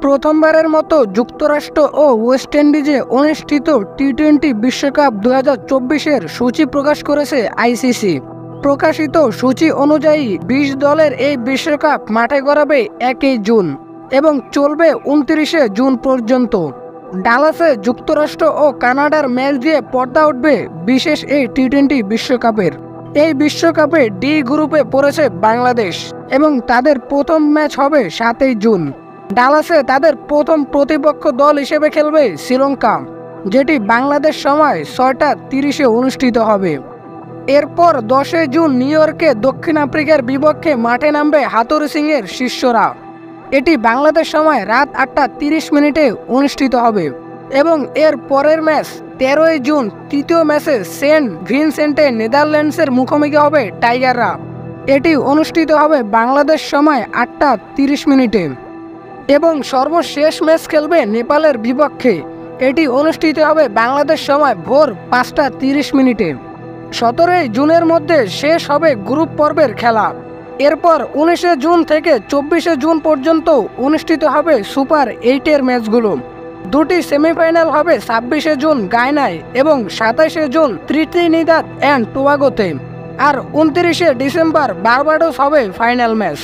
প্রথমবারের মতো যুক্তরাষ্ট্র ও ওয়েস্ট ইন্ডিজে অনুষ্ঠিত টি-20 বিশ্বকাপ 2024-এর সূচি প্রকাশ করেছে আইসিসি। প্রকাশিত সূচি অনুযায়ী 20 দলের এই বিশ্বকাপ মাঠে গড়াবে 1 জুন এবং চলবে 29 জুন পর্যন্ত। ডালাসে যুক্তরাষ্ট্র ও কানাডার ম্যাচ দিয়ে পর্দা উঠবে বিশেষ এই টি-20 বিশ্বকাপের। এই বিশ্বকাপে ডি গ্রুপে পড়েছে বাংলাদেশ এবং তাদের প্রথম ম্যাচ হবে 7 জুন। ডালাসে তাদের প্রথম প্রতিপক্ষ দল হিসেবে খেলবে শ্রীলঙ্কা, যেটি বাংলাদেশ সময় 6টা 30-এ অনুষ্ঠিত হবে। এরপর 10 জুন নিউ ইয়র্কে দক্ষিণ আফ্রিকার বিপক্ষে মাঠে নামবে হাথুরুসিংহের শিষ্যরা। এটি বাংলাদেশ সময় রাত 8টা 30 অনুষ্ঠিত হবে এবং এর পরের ম্যাচ 13 জুন তৃতীয় ম্যাচে সেন্ট ভিনসেন্টে নেদারল্যান্ডসের মুখোমুখি হবে টাইগাররা। এটি অনুষ্ঠিত হবে বাংলাদেশ সময় 8টা 30 এবং সর্বশেষ ম্যাচ খেলবে নেপালের বিপক্ষে। এটি অনুষ্ঠিত হবে বাংলাদেশ সময় ভোর 5টা 30। 17 জুনের মধ্যে শেষ হবে গ্রুপ পর্বের খেলা। এরপর 19 জুন থেকে 24 জুন পর্যন্ত অনুষ্ঠিত হবে সুপার 8-এর ম্যাচগুলো। দুটি সেমিফাইনাল হবে 26 জুন গায়ানায় এবং 27 জুন ত্রিনিদাদ অ্যান্ড টোবাগোতে, আর 29 ডিসেম্বর বার্বাডোস হবে ফাইনাল ম্যাচ।